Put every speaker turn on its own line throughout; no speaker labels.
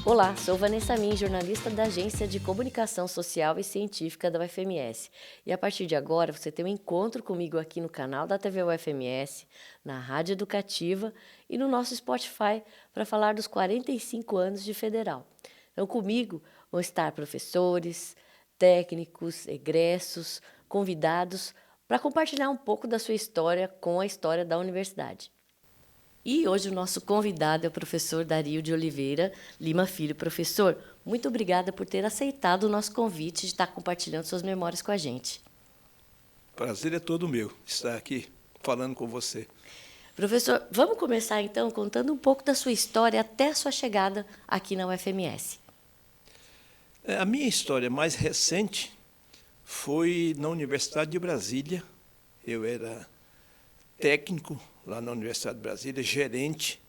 Olá, sou Vanessa Min, jornalista da Agência de Comunicação Social e Científica da UFMS. E a partir de agora você tem um encontro comigo aqui no canal da TV UFMS, na Rádio Educativa e no nosso Spotify para falar dos 45 anos de Federal. Então comigo vão estar professores, técnicos, egressos, convidados para compartilhar um pouco da sua história com a história da universidade. E hoje o nosso convidado é o professor Dario de Oliveira Lima Filho. Professor, muito obrigada por ter aceitado o nosso convite de estar compartilhando suas memórias com a gente.
Prazer é todo meu estar aqui falando com você.
Professor, vamos começar então contando um pouco da sua história até a sua chegada aqui na UFMS.
A minha história mais recente foi na Universidade de Brasília. Eu era técnico lá na Universidade de Brasília, gerente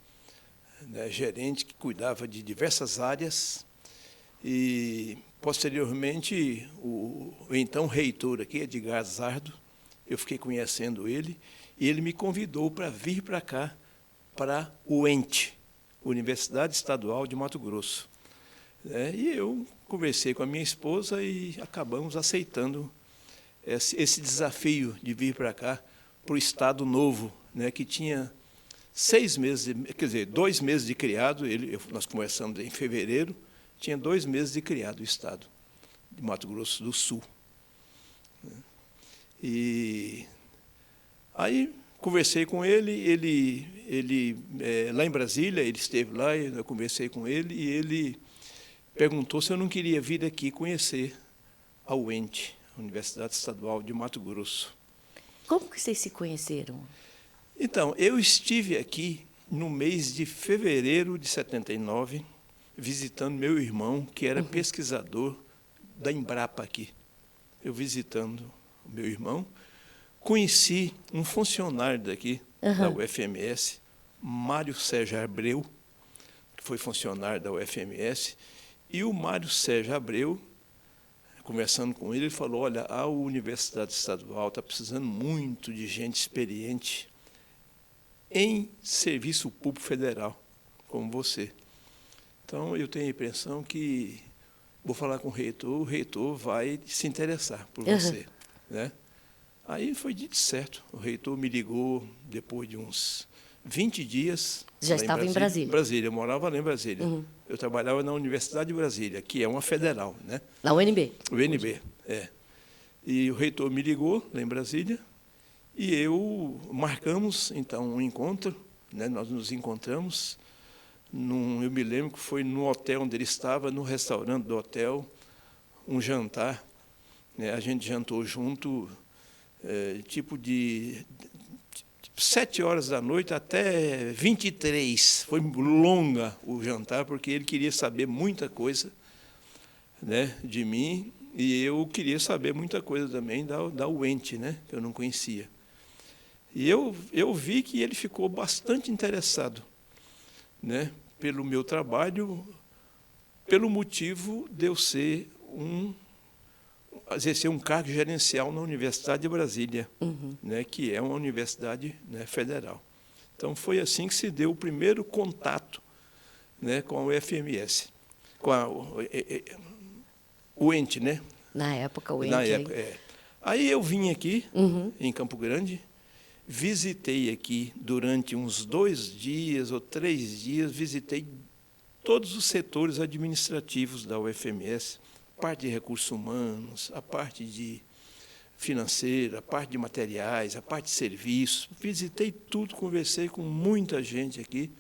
que cuidava de diversas áreas. E, posteriormente, o então reitor aqui, Edgar Zardo, eu fiquei conhecendo ele, e ele me convidou para vir para cá, para o UENT, Universidade Estadual de Mato Grosso. E eu conversei com a minha esposa e acabamos aceitando esse desafio de vir para cá, para o Estado novo, que tinha 2 meses de criado. Nós conversamos em fevereiro, tinha 2 meses de criado o Estado de Mato Grosso do Sul. E aí conversei com ele lá em Brasília, ele esteve lá, eu conversei com ele, e ele perguntou se eu não queria vir aqui conhecer a UENT, a Universidade Estadual de Mato Grosso.
Como que vocês se conheceram?
Então, eu estive aqui no mês de fevereiro de 79, visitando meu irmão, que era pesquisador da Embrapa aqui. Eu visitando o meu irmão, conheci um funcionário daqui, da UFMS, Mário Sérgio Abreu, que foi funcionário da UFMS, e o Mário Sérgio Abreu, conversando com ele, ele falou: olha, a Universidade Estadual está precisando muito de gente experiente em serviço público federal, como você. Então, eu tenho a impressão que vou falar com o reitor vai se interessar por você. Aí foi dito certo. O reitor me ligou depois de uns 20 dias.
Já estava em Brasília?
Brasília, eu morava lá em Brasília. Eu trabalhava na Universidade de Brasília, que é uma federal,
Na UNB?
UNB, E o reitor me ligou lá em Brasília e marcamos, então, um encontro. Nós nos encontramos, eu me lembro que foi no hotel onde ele estava, no restaurante do hotel, um jantar. A gente jantou junto, tipo de 7 horas da noite até 23. Foi longa o jantar, porque ele queria saber muita coisa, de mim, e eu queria saber muita coisa também da UENT, que eu não conhecia. E eu vi que ele ficou bastante interessado, pelo meu trabalho, pelo motivo de eu exercer um cargo gerencial na Universidade de Brasília, que é uma universidade, federal. Então, foi assim que se deu o primeiro contato, com a UFMS, com a UENT,
Na época, o UENT.
Na época, Aí eu vim aqui, em Campo Grande, visitei aqui durante uns 2 dias ou 3 dias, visitei todos os setores administrativos da UFMS, a parte de recursos humanos, a parte de financeira, a parte de materiais, a parte de serviços. Visitei tudo, conversei com muita gente aqui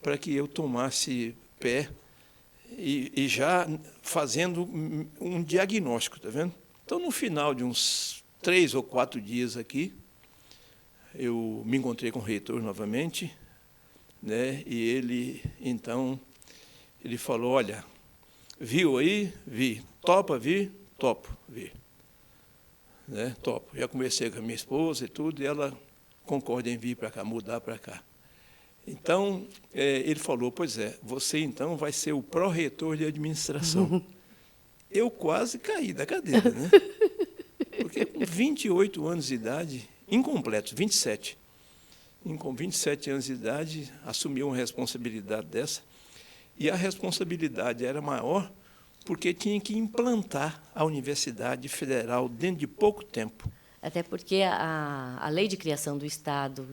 para que eu tomasse pé e já fazendo um diagnóstico, está vendo? Então, no final de uns 3 ou 4 dias aqui, eu me encontrei com o reitor novamente, e ele, então, ele falou: olha, viu aí? Vi. Topa vir? Topo vir. Topo. Já conversei com a minha esposa e tudo, e ela concorda em vir para cá, mudar para cá. Então, ele falou: pois você então vai ser o pró-reitor de administração. Eu quase caí da cadeira, Porque com 28 anos de idade, incompletos, 27. Com 27 anos de idade, assumi uma responsabilidade dessa. E a responsabilidade era maior porque tinha que implantar a Universidade Federal dentro de pouco tempo.
Até porque a lei de criação do Estado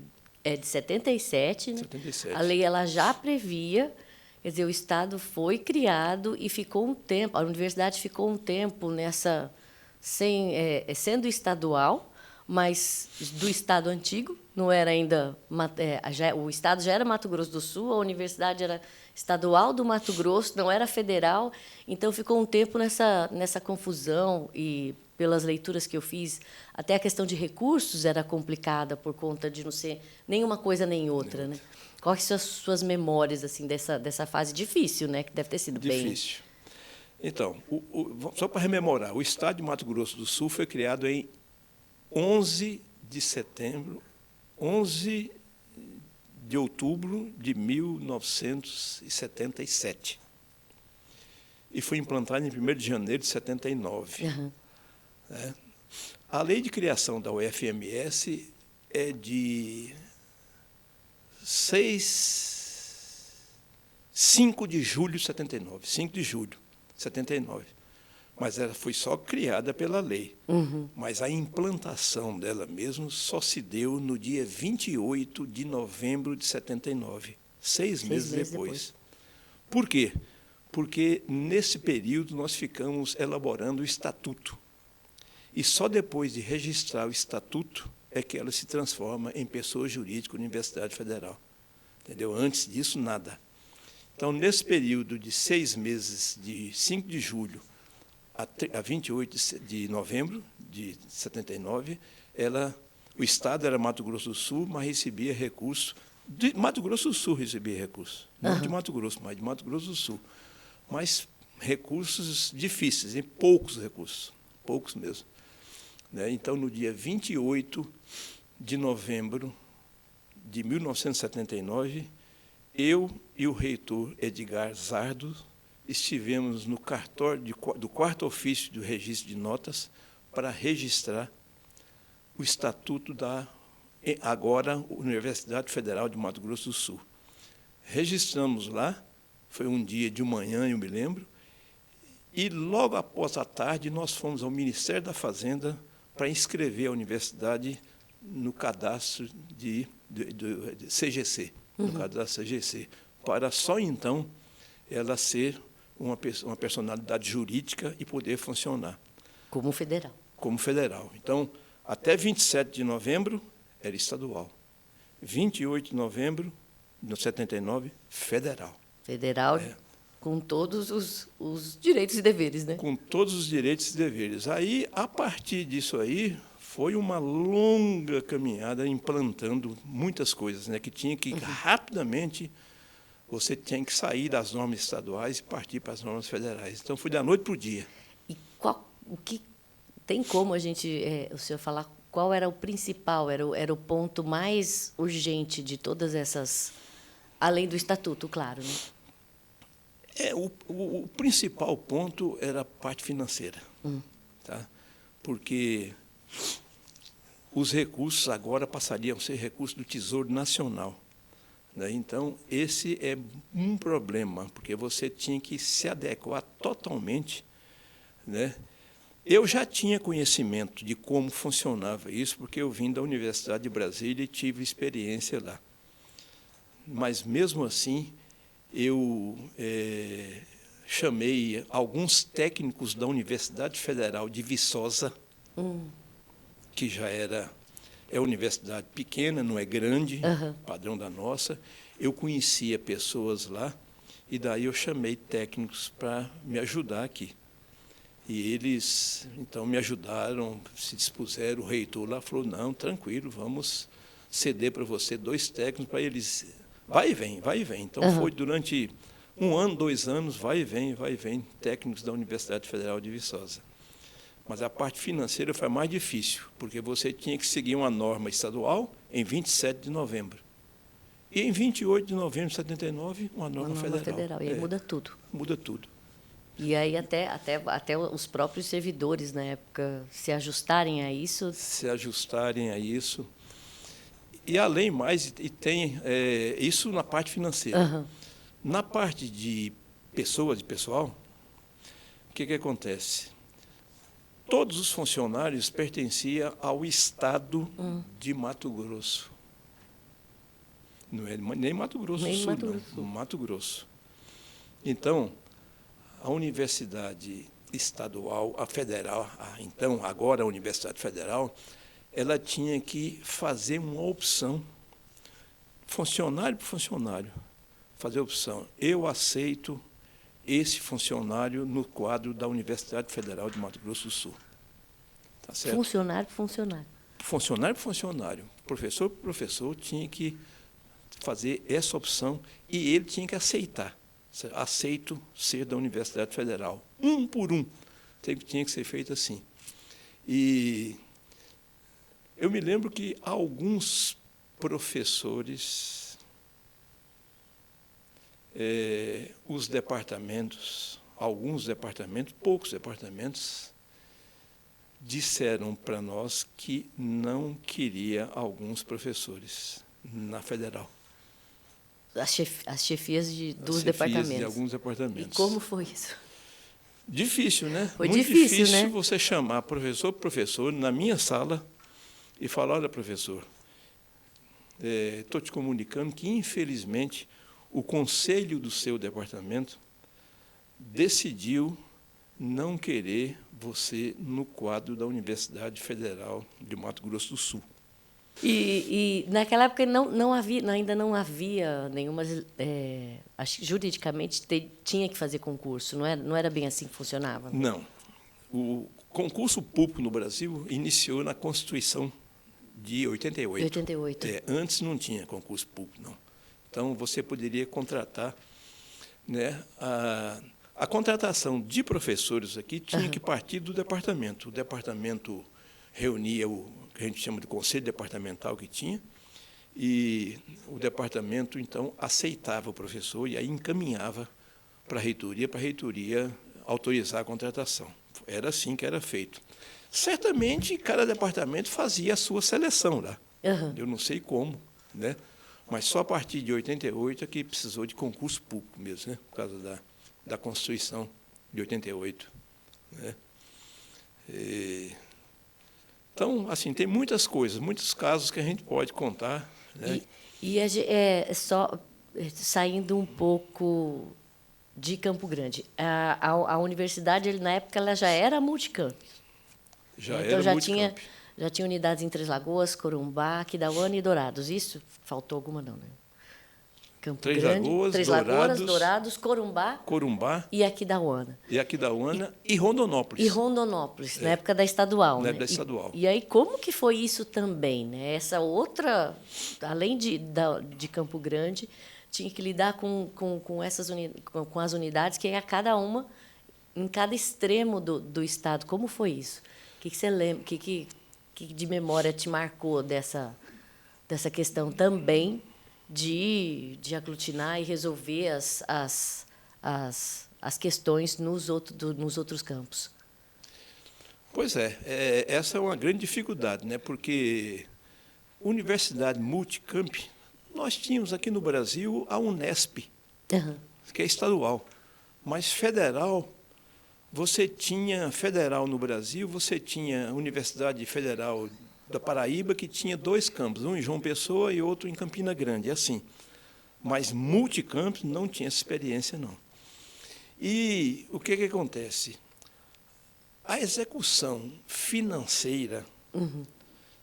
é de 77, né?
77.
A lei ela já previa, quer dizer, o Estado foi criado e ficou um tempo, a universidade ficou um tempo nessa, sendo estadual, mas do Estado antigo, não era ainda, o Estado já era Mato Grosso do Sul, a universidade era estadual do Mato Grosso, não era federal, então ficou um tempo nessa confusão e pelas leituras que eu fiz, até a questão de recursos era complicada por conta de não ser nenhuma coisa nem outra, né? Quais são as suas memórias assim dessa fase difícil, né? Que deve ter sido
difícil. Então, só para rememorar, o Estado de Mato Grosso do Sul foi criado em 11 de outubro de 1977. E foi implantado em 1º de janeiro de 79.
Uhum.
A lei de criação da UFMS é de 5 de julho de 79. 5 de julho de 79. Mas ela foi só criada pela lei.
Uhum.
Mas a implantação dela mesmo só se deu no dia 28 de novembro de 79, 6 meses depois. Por quê? Porque, nesse período, nós ficamos elaborando o estatuto. E só depois de registrar o estatuto é que ela se transforma em pessoa jurídica Universidade Federal. Entendeu? Antes disso, nada. Então, nesse período de 6 meses, de 5 de julho a 28 de novembro de 79, o Estado era Mato Grosso do Sul, mas recebia recurso. De Mato Grosso do Sul recebia recurso. Não de Mato Grosso, mas de Mato Grosso do Sul. Mas recursos difíceis, em poucos recursos, poucos mesmo. Então, no dia 28 de novembro de 1979, eu e o reitor Edgar Zardo estivemos no cartório do 4º ofício do registro de notas para registrar o estatuto da, agora, Universidade Federal de Mato Grosso do Sul. Registramos lá, foi um dia de manhã, eu me lembro, e logo após a tarde nós fomos ao Ministério da Fazenda para inscrever a universidade no cadastro de CGC, no cadastro CGC, para só então ela ser uma personalidade jurídica e poder funcionar.
Como federal.
Como federal. Então, até 27 de novembro era estadual. 28 de novembro de 79, federal.
Federal, com todos os direitos e deveres, né?
Com todos os direitos e deveres. Aí, a partir disso aí, foi uma longa caminhada implantando muitas coisas, né, que tinha que rapidamente você tinha que sair das normas estaduais e partir para as normas federais. Então, foi da noite para o dia.
E o que tem como a gente, o senhor falar qual era o principal, era o ponto mais urgente de todas essas, além do estatuto, claro, né?
O principal ponto era a parte financeira, tá? Porque os recursos agora passariam a ser recursos do Tesouro Nacional. Então, esse é um problema, porque você tinha que se adequar totalmente. Eu já tinha conhecimento de como funcionava isso, porque eu vim da Universidade de Brasília e tive experiência lá. Mas, mesmo assim, eu chamei alguns técnicos da Universidade Federal de Viçosa, que já é universidade pequena, não é grande, padrão da nossa. Eu conhecia pessoas lá, e daí eu chamei técnicos para me ajudar aqui. E eles, então, me ajudaram, se dispuseram. O reitor lá falou, não, tranquilo, vamos ceder para você 2 técnicos para eles. Vai e vem, vai e vem. Então, foi durante 1 ano, 2 anos, vai e vem, técnicos da Universidade Federal de Viçosa. Mas a parte financeira foi mais difícil, porque você tinha que seguir uma norma estadual em 27 de novembro. E em 28 de novembro de 79, uma norma federal.
E aí muda tudo.
Muda tudo.
E aí até os próprios servidores, na época, se ajustarem a isso.
Se ajustarem a isso. E, além mais, e tem isso na parte financeira. Na parte de pessoal, o que acontece? Todos os funcionários pertenciam ao Estado de Mato Grosso. Não é nem Mato Grosso do Sul, não. Mato Grosso. Então, a Universidade Estadual, a Federal, então, agora a Universidade Federal, ela tinha que fazer uma opção, funcionário por funcionário, fazer a opção. Eu aceito esse funcionário no quadro da Universidade Federal de Mato Grosso do Sul. Tá certo?
Funcionário por funcionário.
Funcionário por funcionário. Professor por professor tinha que fazer essa opção e ele tinha que aceitar. Aceito ser da Universidade Federal. Um por um. Tinha que ser feito assim. E eu me lembro que alguns professores, os departamentos, alguns departamentos, poucos departamentos, disseram para nós que não queria alguns professores na Federal.
As chefias dos departamentos.
De alguns departamentos.
E como foi isso?
Difícil, né?
Foi
muito
difícil, né?
Você chamar professor na minha sala e falar, olha, professor, estou te comunicando que, infelizmente, o conselho do seu departamento decidiu não querer você no quadro da Universidade Federal de Mato Grosso do Sul.
E naquela época ainda não havia nenhuma... juridicamente tinha que fazer concurso, não era bem assim que funcionava?
Não. O concurso público no Brasil iniciou na Constituição de 88.
88.
Antes não tinha concurso público, não. Então, você poderia contratar, né, a contratação de professores aqui tinha que partir do departamento. O departamento reunia o que a gente chama de conselho departamental que tinha, e o departamento, então, aceitava o professor e aí encaminhava para a reitoria autorizar a contratação. Era assim que era feito. Certamente, cada departamento fazia a sua seleção lá. Eu não sei como, né? Mas só a partir de 88 é que precisou de concurso público mesmo, né? Por causa da Constituição de 88. Né? Então, assim, tem muitas coisas, muitos casos que a gente pode contar. Né?
Só saindo um pouco de Campo Grande, a universidade, na época, ela já era multicamp.
Então,
já tinha unidades em Três Lagoas, Corumbá, Aquidauana e Dourados. Isso? Faltou alguma, não, né? Campo Grande, Três Lagoas, Dourados, Corumbá e Aquidauana.
E Rondonópolis.
Na época da estadual.
Na época da estadual.
E aí, como que foi isso também? Né? Essa outra, além de Campo Grande, tinha que lidar com as unidades, que é cada uma em cada extremo do estado. Como foi isso? O que você lembra? Que de memória te marcou dessa questão também de aglutinar e resolver as questões nos outros campos?
Pois essa é uma grande dificuldade, né? Porque universidade multicamp, nós tínhamos aqui no Brasil a Unesp, que é estadual, mas federal, federal no Brasil, você tinha a Universidade Federal da Paraíba, que tinha 2 campos, um em João Pessoa e outro em Campina Grande, assim. Mas multicampus não tinha essa experiência, não. E o que acontece? A execução financeira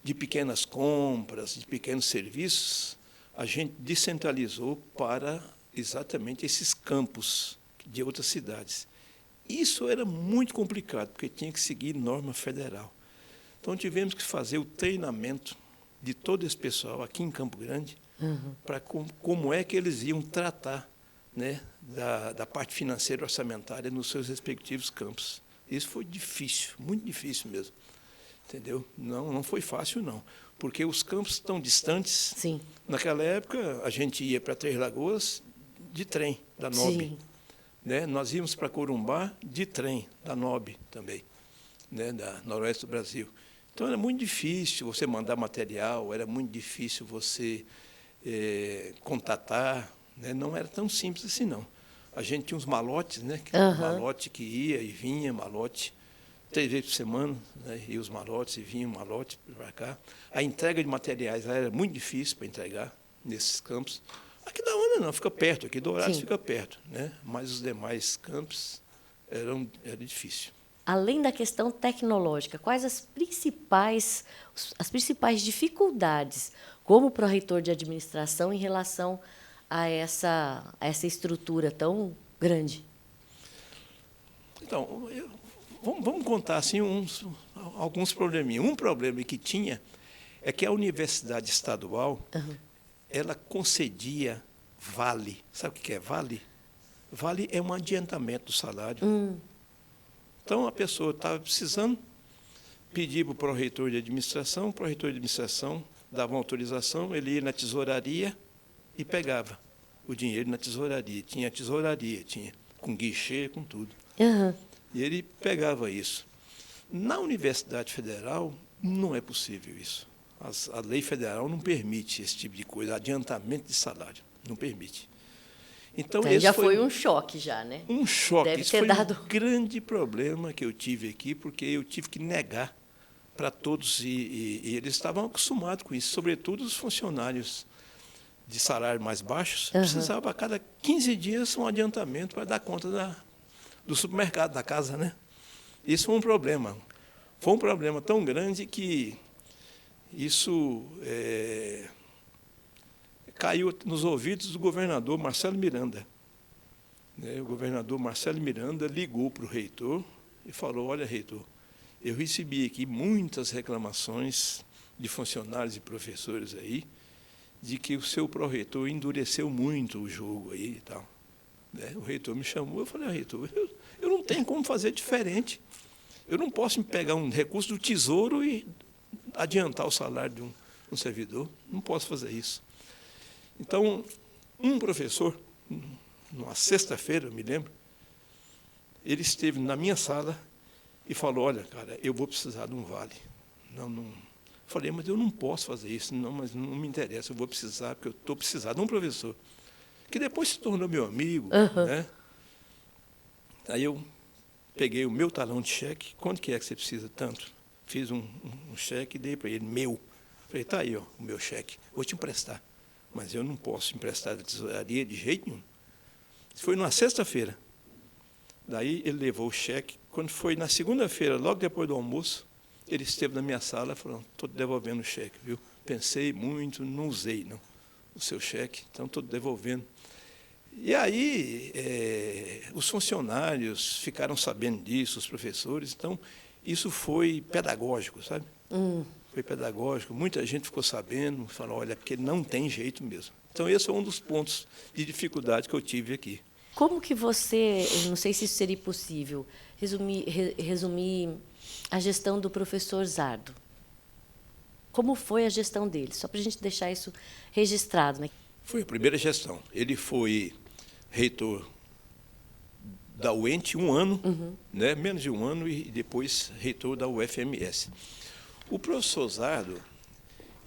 de pequenas compras, de pequenos serviços, a gente descentralizou para exatamente esses campos de outras cidades. Isso era muito complicado, porque tinha que seguir norma federal. Então, tivemos que fazer o treinamento de todo esse pessoal aqui em Campo Grande para como é que eles iam tratar, né, da parte financeira orçamentária nos seus respectivos campos. Isso foi difícil, muito difícil mesmo. Entendeu? Não foi fácil, não. Porque os campos estão distantes.
Sim.
Naquela época, a gente ia para Três Lagoas de trem, da NOB.
Sim.
Né? Nós íamos para Corumbá de trem, da NOB também, né? Da Noroeste do Brasil. Então, era muito difícil você mandar material, era muito difícil você contatar, né? Não era tão simples assim, não. A gente tinha uns malotes, né? Malote que ia e vinha, malote 3 vezes por semana, né? E os malotes, e vinha um malote para cá. A entrega de materiais lá era muito difícil para entregar nesses campos. Aqui da Ona não, fica perto, aqui do Dourados fica perto, né? Mas os demais campos era difícil.
Além da questão tecnológica, quais as principais dificuldades como pró-reitor de administração em relação a essa estrutura tão grande?
Então, vamos contar assim alguns probleminhas. Um problema que tinha é que a universidade estadual ela concedia vale. Sabe o que é vale? Vale é um adiantamento do salário. Então, a pessoa estava precisando, pedir para o pró-reitor de administração, o pró-reitor de administração dava uma autorização, ele ia na tesouraria e pegava o dinheiro na tesouraria. Tinha tesouraria, tinha com guichê, com tudo. E ele pegava isso. Na Universidade Federal, não é possível isso. A lei federal não permite esse tipo de coisa, adiantamento de salário, não permite. Então esse
já foi um choque, já, né?
Um choque.
Deve
Isso
ter
foi
dado
um grande problema que eu tive aqui, porque eu tive que negar para todos, e eles estavam acostumados com isso, sobretudo os funcionários de salário mais baixos, precisavam a cada 15 dias um adiantamento para dar conta do supermercado, da casa, né? Isso foi um problema. Foi um problema tão grande que isso caiu nos ouvidos do governador Marcelo Miranda. O governador Marcelo Miranda ligou para o reitor e falou: olha, reitor, eu recebi aqui muitas reclamações de funcionários e professores aí, de que o seu pró-reitor endureceu muito o jogo aí e tal. O reitor me chamou, eu falei: reitor, eu não tenho como fazer diferente. Eu não posso me pegar um recurso do Tesouro e adiantar o salário de um servidor. Não posso fazer isso. Então, um professor, numa sexta-feira, eu me lembro, ele esteve na minha sala e falou: olha, cara, eu vou precisar de um vale. Não. Falei: mas eu não posso fazer isso. Não, mas não me interessa, eu vou precisar, porque eu estou precisando de um professor. Que depois se tornou meu amigo. Né? Aí eu peguei o meu talão de cheque. Quanto que você precisa? Tanto. Fiz um cheque e dei para ele, meu. Falei: tá aí, ó, o meu cheque, vou te emprestar. Mas eu não posso emprestar da tesouraria de jeito nenhum. Isso foi numa sexta-feira. Daí ele levou o cheque. Quando foi na segunda-feira, logo depois do almoço, ele esteve na minha sala e falou: estou devolvendo o cheque, viu? Pensei muito, não usei não, o seu cheque, então estou devolvendo. E aí os funcionários ficaram sabendo disso, os professores, então isso foi pedagógico, sabe? Foi pedagógico, muita gente ficou sabendo, falou: olha, porque não tem jeito mesmo. Então esse é um dos pontos de dificuldade que eu tive aqui.
Como que você, não sei se isso seria possível, resumir a gestão do professor Zardo? Como foi a gestão dele? Só para a gente deixar isso registrado, né?
Foi a primeira gestão. Ele foi reitor da UENT 1 ano, né, menos de 1 ano, e depois reitor da UFMS. O professor Zardo,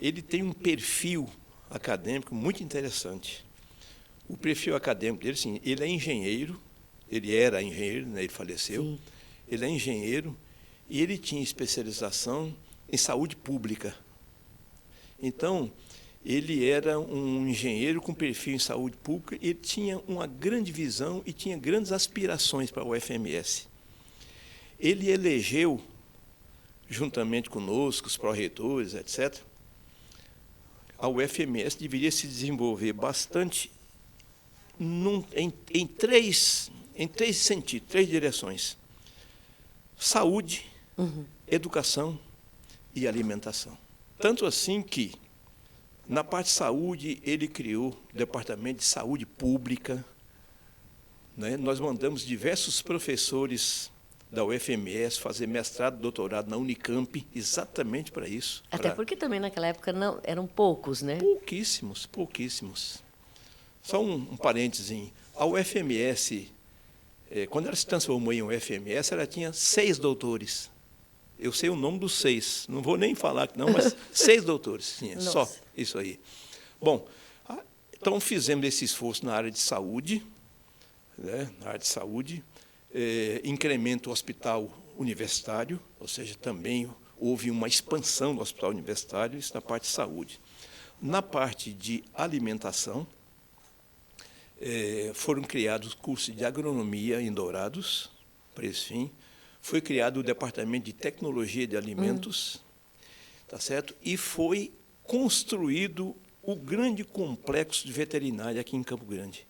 ele tem um perfil acadêmico muito interessante. O perfil acadêmico dele, sim, ele é engenheiro, ele era engenheiro, né, ele faleceu. Sim. Ele é engenheiro e ele tinha especialização em saúde pública. Então, ele era um engenheiro com perfil em saúde pública, ele tinha uma grande visão e tinha grandes aspirações para a UFMS. Ele elegeu, juntamente conosco, os pró-reitores, etc., a UFMS deveria se desenvolver bastante em três sentidos, 3 direções: saúde, educação e alimentação. Tanto assim que, na parte de saúde, ele criou o Departamento de Saúde Pública. Né? Nós mandamos diversos professores da UFMS fazer mestrado, doutorado na Unicamp, exatamente para isso.
Até porque também naquela época não, eram poucos, né?
Pouquíssimos. Só um parênteses. A UFMS, quando ela se transformou em UFMS, ela tinha 6 doutores. Eu sei o nome dos 6, não vou nem falar que não, mas 6 doutores tinha, só isso aí. Bom, Então, fizemos esse esforço na área de saúde, né, na área de saúde, incremento do hospital universitário, ou seja, também houve uma expansão do hospital universitário, isso na parte de saúde. Na parte de alimentação, foram criados cursos de agronomia em Dourados, para esse fim. Foi criado o Departamento de Tecnologia de Alimentos, tá certo? E foi construído o grande complexo de veterinária aqui em Campo Grande,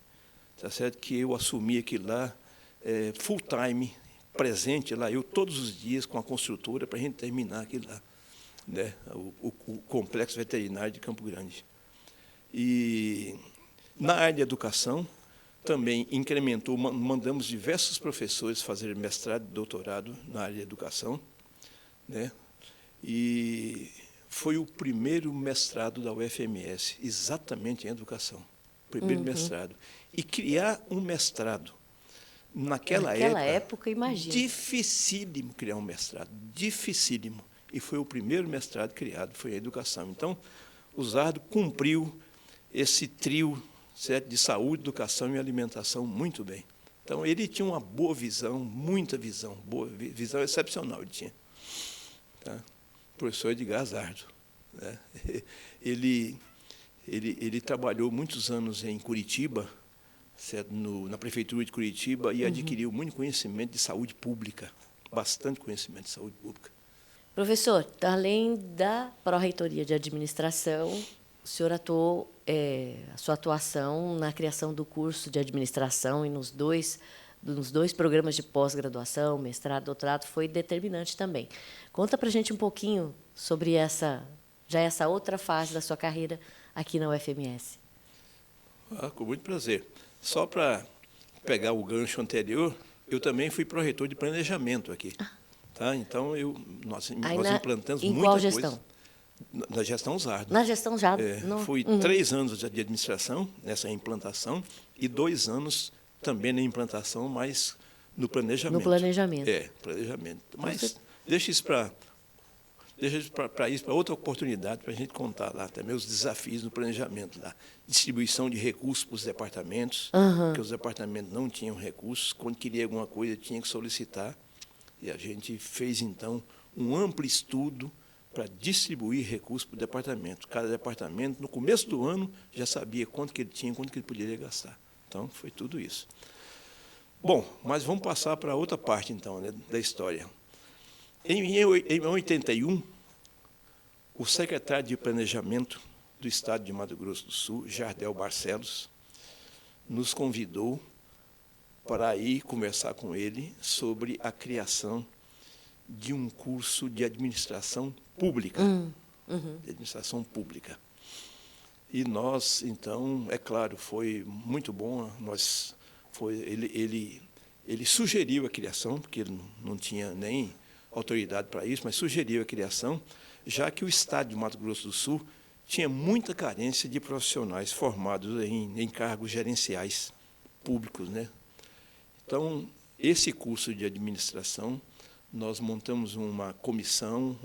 tá certo? Que eu assumi aquilo lá, full time, presente lá, eu todos os dias com a construtora para a gente terminar aquilo lá, né? O complexo veterinário de Campo Grande. E na área de educação, também incrementou, mandamos diversos professores fazer mestrado e doutorado na área de educação, né? E foi o primeiro mestrado da UFMS, exatamente em educação. Primeiro mestrado. E criar um mestrado, naquela
época, imagina.
Dificílimo criar um mestrado, dificílimo. E foi o primeiro mestrado criado, foi a educação. Então, o Zardo cumpriu esse trio, certo, de saúde, educação e alimentação muito bem. Então, ele tinha uma boa visão, muita visão, boa visão excepcional ele tinha. Tá? Professor Edgar Zardo, né? Ele trabalhou muitos anos em Curitiba, certo, na prefeitura de Curitiba, e adquiriu muito conhecimento de saúde pública, bastante conhecimento de saúde pública.
Professor, além da Pró-Reitoria de Administração, o senhor atuou, a sua atuação na criação do curso de administração e nos dois programas de pós-graduação, mestrado, doutorado, foi determinante também. Conta para a gente um pouquinho sobre essa outra fase da sua carreira aqui na UFMS.
Com muito prazer. Só para pegar o gancho anterior, eu também fui pró-reitor de planejamento aqui. Tá? Então, nós implantamos
em
muita
qual
coisa.
Gestão?
Na gestão Zardo.
Na gestão Zardo.
Fui 3 anos de administração nessa implantação e 2 anos também na implantação, mas no planejamento.
No planejamento.
Planejamento. Mas deixa isso para outra oportunidade, para a gente contar lá também os desafios no planejamento lá. Distribuição de recursos para os departamentos, porque os departamentos não tinham recursos, quando queria alguma coisa tinha que solicitar, e a gente fez, então, um amplo estudo para distribuir recursos para o departamento. Cada departamento, no começo do ano, já sabia quanto que ele tinha, quanto que ele poderia gastar. Então, foi tudo isso. Bom, mas vamos passar para outra parte, então, né, da história. Em 81, o secretário de Planejamento do Estado de Mato Grosso do Sul, Jardel Barcelos, nos convidou para ir conversar com ele sobre a criação de um curso de administração pública. De administração pública. E nós, então, é claro, foi muito bom. Ele sugeriu a criação, porque ele não tinha nem autoridade para isso, mas sugeriu a criação, já que o Estado de Mato Grosso do Sul tinha muita carência de profissionais formados em cargos gerenciais públicos, né? Então, esse curso de administração, nós montamos uma comissão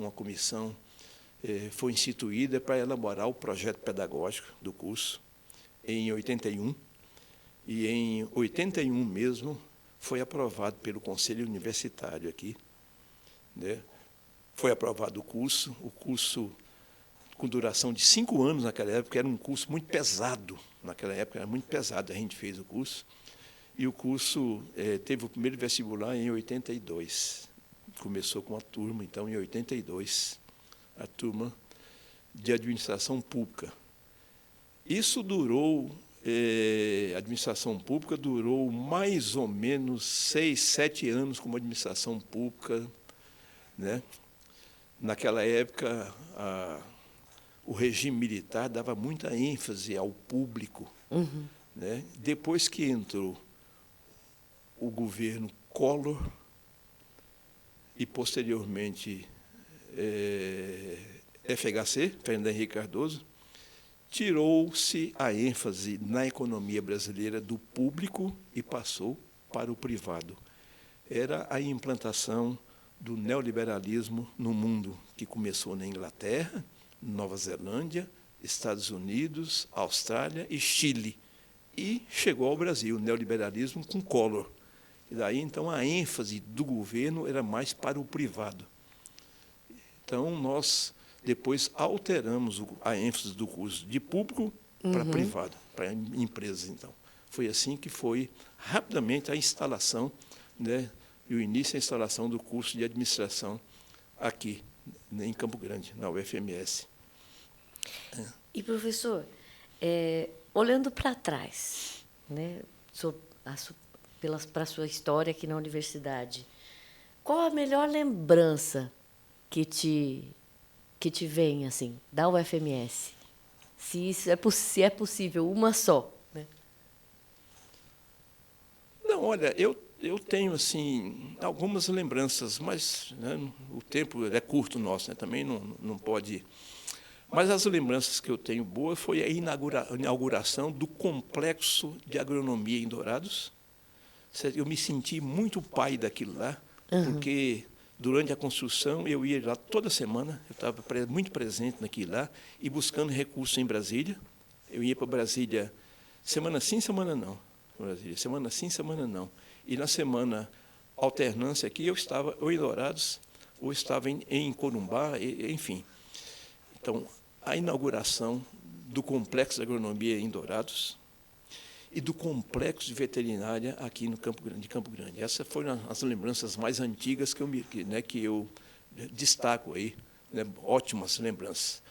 foi instituída para elaborar o projeto pedagógico do curso em 81, e em 81 mesmo foi aprovado pelo Conselho Universitário aqui, né? Foi aprovado o curso com duração de 5 anos naquela época, era um curso muito pesado, naquela época era muito pesado, a gente fez o curso, e o curso teve o primeiro vestibular em 82, começou com a turma, então, em 82, a turma de administração pública. Isso durou, a administração pública durou mais ou menos 6, 7 anos como administração pública, né? Naquela época, o regime militar dava muita ênfase ao público, né? Depois que entrou o governo Collor e, posteriormente, FHC, Fernando Henrique Cardoso, tirou-se a ênfase na economia brasileira do público e passou para o privado. Era a implantação do neoliberalismo no mundo, que começou na Inglaterra, Nova Zelândia, Estados Unidos, Austrália e Chile. E chegou ao Brasil, o neoliberalismo com Collor. E daí, então, a ênfase do governo era mais para o privado. Então, nós depois alteramos a ênfase do curso de público para privado, para empresas, então. Foi assim que foi rapidamente a instalação, né, e o início da instalação do curso de administração aqui, em Campo Grande, na UFMS.
E, professor, olhando para trás, né, para a sua história aqui na universidade, qual a melhor lembrança que te vem, assim, da UFMS? Se é possível, uma só, né?
Não, olha, eu tenho, assim, algumas lembranças, mas, né, o tempo é curto nosso, né, também não pode... Mas as lembranças que eu tenho boas foi a inauguração do complexo de agronomia em Dourados. Eu me senti muito pai daquilo lá, porque durante a construção eu ia lá toda semana, eu estava muito presente naquilo lá, e buscando recursos em Brasília. Eu ia para Brasília semana sim, semana não. Brasília, semana sim, semana não. E na semana alternância aqui, eu estava ou em Dourados, ou estava em Corumbá, enfim. Então, a inauguração do complexo de agronomia em Dourados e do complexo de veterinária aqui no Campo Grande. Essas foram as lembranças mais antigas que eu destaco aí, né, ótimas lembranças.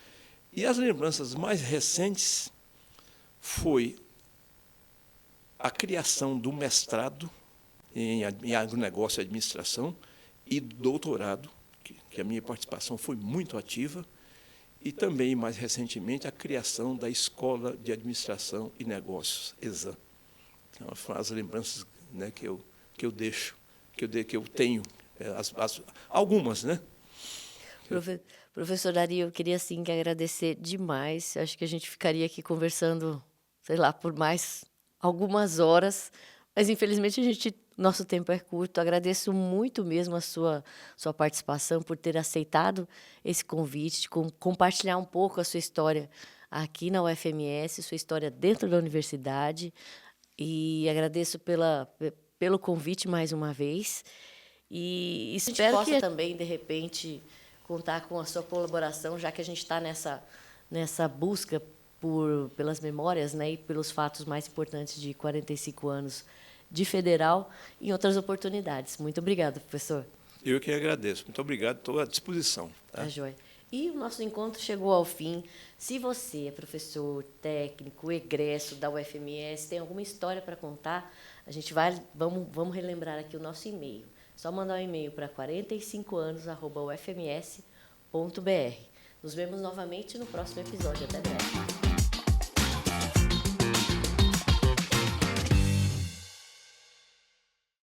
E as lembranças mais recentes foi a criação do mestrado em agronegócio e administração e doutorado, que a minha participação foi muito ativa, e também, mais recentemente, a criação da Escola de Administração e Negócios, ESAN. Então, são as lembranças, né, que eu deixo, que eu tenho, algumas, né?
Professor Dari, eu queria, assim, que agradecer demais. Acho que a gente ficaria aqui conversando, sei lá, por mais algumas horas, mas, infelizmente, nosso tempo é curto. Agradeço muito mesmo a sua participação, por ter aceitado esse convite, de compartilhar um pouco a sua história aqui na UFMS, sua história dentro da universidade. E agradeço pelo convite mais uma vez. E espero que também, de repente, contar com a sua colaboração, já que a gente está nessa busca pelas memórias, né, e pelos fatos mais importantes de 45 anos de federal, em outras oportunidades. Muito obrigada, professor.
Eu que agradeço. Muito obrigado, estou à disposição.
Tá joia. E o nosso encontro chegou ao fim. Se você é professor, técnico, egresso da UFMS, tem alguma história para contar, vamos relembrar aqui o nosso e-mail. Só mandar um e-mail para 45anos@ufms.br. Nos vemos novamente no próximo episódio. Até breve.